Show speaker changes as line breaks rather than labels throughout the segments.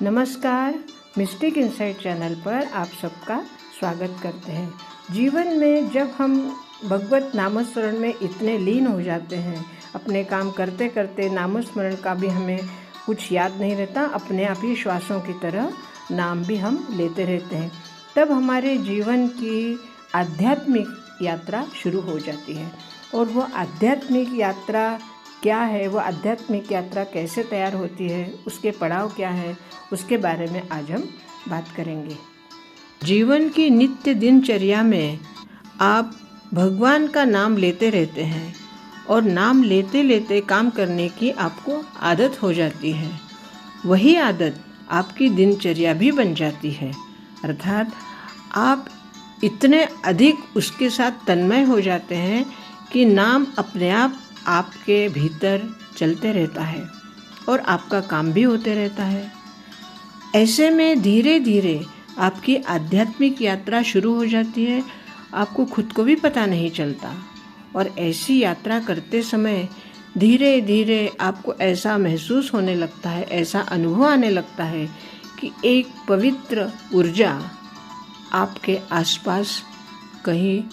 नमस्कार, mistake insight channel पर आप सबका स्वागत करते हैं। जीवन में जब हम भगवत नामस्मरण में इतने लीन हो जाते हैं, अपने काम करते करते नामस्मरण का भी हमें कुछ याद नहीं रहता, अपने आप ही श्वासों की तरह नाम भी हम लेते रहते हैं, तब हमारे जीवन की आध्यात्मिक यात्रा शुरू हो जाती है। और वो आध्यात्मिक यात्रा क्या है, वो आध्यात्मिक यात्रा कैसे तैयार होती है, उसके पड़ाव क्या है, उसके बारे में आज हम बात करेंगे। जीवन की नित्य दिनचर्या में आप भगवान का नाम लेते रहते हैं और नाम लेते लेते काम करने की आपको आदत हो जाती है। वही आदत आपकी दिनचर्या भी बन जाती है, अर्थात आप इतने अधिक उसके साथ तन्मय हो जाते हैं कि नाम अपने आप आपके भीतर चलते रहता है और आपका काम भी होते रहता है। ऐसे में धीरे धीरे आपकी आध्यात्मिक यात्रा शुरू हो जाती है, आपको खुद को भी पता नहीं चलता। और ऐसी यात्रा करते समय धीरे धीरे आपको ऐसा महसूस होने लगता है, ऐसा अनुभव आने लगता है कि एक पवित्र ऊर्जा आपके आसपास कहीं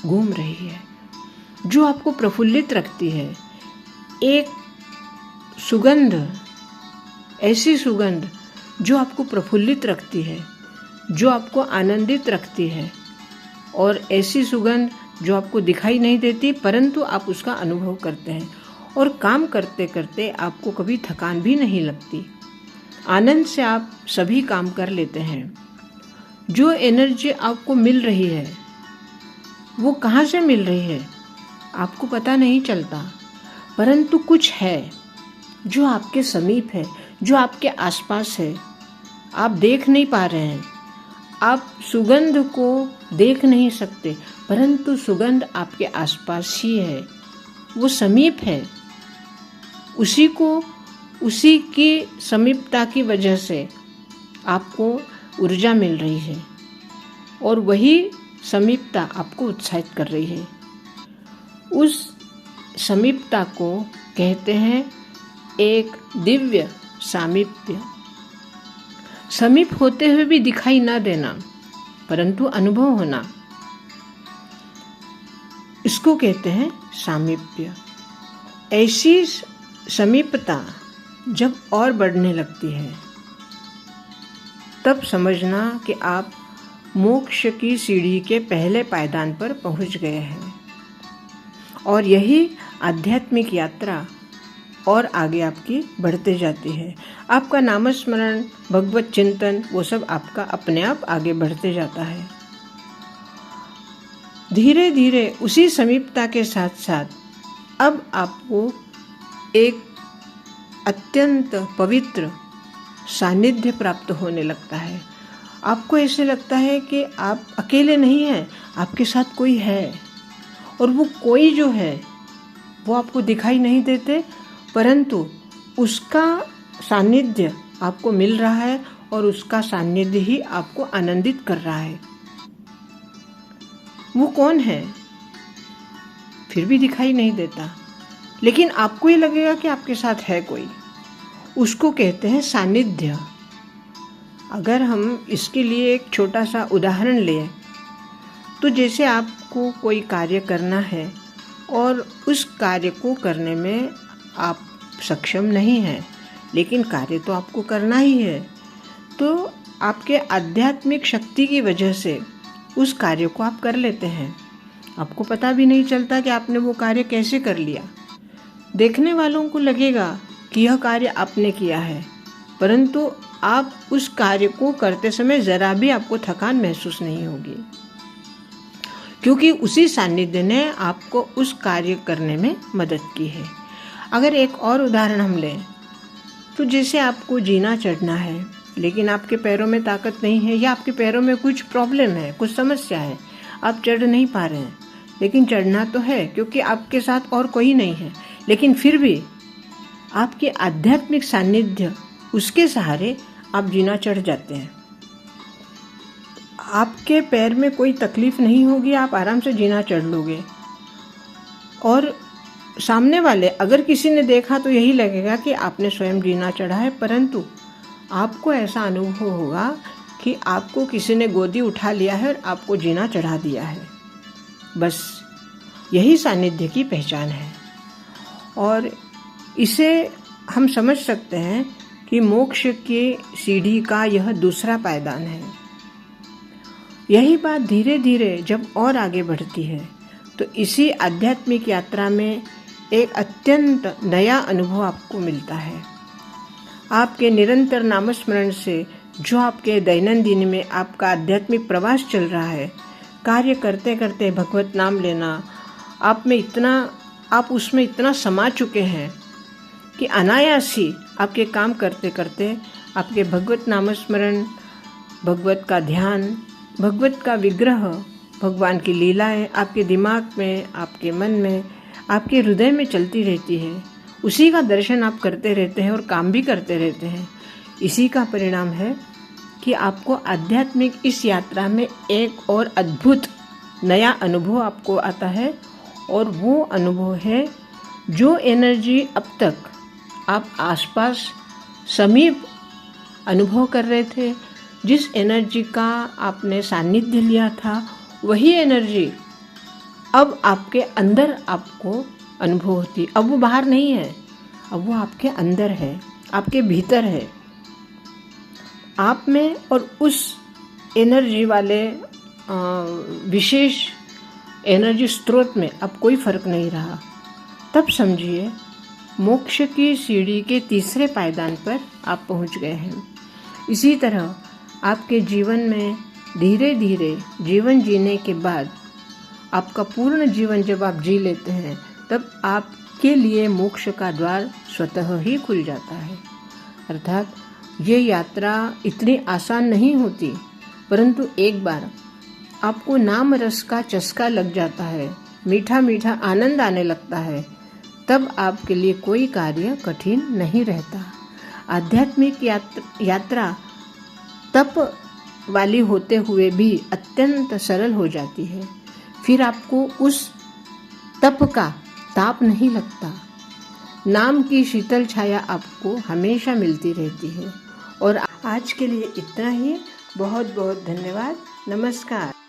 घूम रही है, जो आपको प्रफुल्लित रखती है। एक सुगंध, ऐसी सुगंध जो आपको प्रफुल्लित रखती है, जो आपको आनंदित रखती है, और ऐसी सुगंध जो आपको दिखाई नहीं देती परंतु आप उसका अनुभव करते हैं। और काम करते करते आपको कभी थकान भी नहीं लगती, आनंद से आप सभी काम कर लेते हैं। जो एनर्जी आपको मिल रही है वो कहाँ से मिल रही है आपको पता नहीं चलता, परंतु कुछ है जो आपके समीप है, जो आपके आसपास है। आप देख नहीं पा रहे हैं, आप सुगंध को देख नहीं सकते, परंतु सुगंध आपके आसपास ही है, वो समीप है। उसी की समीपता की वजह से आपको ऊर्जा मिल रही है और वही समीपता आपको उत्साहित कर रही है। उस समीपता को कहते हैं एक दिव्य सामीप्य। समीप होते हुए भी दिखाई ना देना परंतु अनुभव होना, इसको कहते हैं सामीप्य। ऐसी समीपता जब और बढ़ने लगती है तब समझना कि आप मोक्ष की सीढ़ी के पहले पायदान पर पहुंच गए हैं। और यही आध्यात्मिक यात्रा और आगे आपकी बढ़ते जाती है। आपका नामस्मरण, भगवत चिंतन, वो सब आपका अपने आप आगे बढ़ते जाता है। धीरे धीरे उसी समीपता के साथ साथ अब आपको एक अत्यंत पवित्र सानिध्य प्राप्त होने लगता है। आपको ऐसे लगता है कि आप अकेले नहीं हैं, आपके साथ कोई है। और वो कोई जो है वो आपको दिखाई नहीं देते, परंतु उसका सानिध्य आपको मिल रहा है और उसका सानिध्य ही आपको आनंदित कर रहा है। वो कौन है फिर भी दिखाई नहीं देता, लेकिन आपको ये लगेगा कि आपके साथ है कोई। उसको कहते हैं सानिध्य। अगर हम इसके लिए एक छोटा सा उदाहरण लें तो जैसे आपको कोई कार्य करना है और उस कार्य को करने में आप सक्षम नहीं हैं, लेकिन कार्य तो आपको करना ही है, तो आपके आध्यात्मिक शक्ति की वजह से उस कार्य को आप कर लेते हैं। आपको पता भी नहीं चलता कि आपने वो कार्य कैसे कर लिया। देखने वालों को लगेगा कि यह कार्य आपने किया है, परंतु आप उस कार्य को करते समय ज़रा भी आपको थकान महसूस नहीं होगी, क्योंकि उसी सानिध्य ने आपको उस कार्य करने में मदद की है। अगर एक और उदाहरण हम लें तो जैसे आपको जीना चढ़ना है, लेकिन आपके पैरों में ताकत नहीं है, या आपके पैरों में कुछ प्रॉब्लम है, कुछ समस्या है, आप चढ़ नहीं पा रहे हैं, लेकिन चढ़ना तो है क्योंकि आपके साथ और कोई नहीं है। लेकिन फिर भी आपके आध्यात्मिक सानिध्य, उसके सहारे आप जीना चढ़ जाते हैं। आपके पैर में कोई तकलीफ नहीं होगी, आप आराम से जीना चढ़ लोगे। और सामने वाले अगर किसी ने देखा तो यही लगेगा कि आपने स्वयं जीना चढ़ा है, परंतु आपको ऐसा अनुभव होगा कि आपको किसी ने गोदी उठा लिया है और आपको जीना चढ़ा दिया है। बस यही सानिध्य की पहचान है। और इसे हम समझ सकते हैं कि मोक्ष की सीढ़ी का यह दूसरा पायदान है। यही बात धीरे धीरे जब और आगे बढ़ती है तो इसी आध्यात्मिक यात्रा में एक अत्यंत नया अनुभव आपको मिलता है। आपके निरंतर नामस्मरण से जो आपके दैनंदिन में आपका आध्यात्मिक प्रवास चल रहा है, कार्य करते करते भगवत नाम लेना, आप उसमें इतना समा चुके हैं कि अनायास ही आपके काम करते करते आपके भगवत नामस्मरण, भगवत का ध्यान, भगवत का विग्रह, भगवान की लीलाएं आपके दिमाग में, आपके मन में, आपके हृदय में चलती रहती है। उसी का दर्शन आप करते रहते हैं और काम भी करते रहते हैं। इसी का परिणाम है कि आपको आध्यात्मिक इस यात्रा में एक और अद्भुत नया अनुभव आपको आता है। और वो अनुभव है जो एनर्जी अब तक आप आसपास समीप अनुभव कर रहे थे, जिस एनर्जी का आपने सानिध्य लिया था, वही एनर्जी अब आपके अंदर आपको अनुभव होती। अब वो बाहर नहीं है, अब वो आपके अंदर है, आपके भीतर है। आप में और उस एनर्जी वाले विशेष एनर्जी स्रोत में अब कोई फर्क नहीं रहा। तब समझिए मोक्ष की सीढ़ी के तीसरे पायदान पर आप पहुंच गए हैं। इसी तरह आपके जीवन में धीरे धीरे जीवन जीने के बाद आपका पूर्ण जीवन जब आप जी लेते हैं तब आपके लिए मोक्ष का द्वार स्वतः ही खुल जाता है। अर्थात ये यात्रा इतनी आसान नहीं होती, परंतु एक बार आपको नाम रस का चस्का लग जाता है, मीठा मीठा आनंद आने लगता है, तब आपके लिए कोई कार्य कठिन नहीं रहता। आध्यात्मिक यात्रा तप वाली होते हुए भी अत्यंत सरल हो जाती है। फिर आपको उस तप का ताप नहीं लगता। नाम की शीतल छाया आपको हमेशा मिलती रहती है। और आज के लिए इतना ही। बहुत बहुत धन्यवाद। नमस्कार।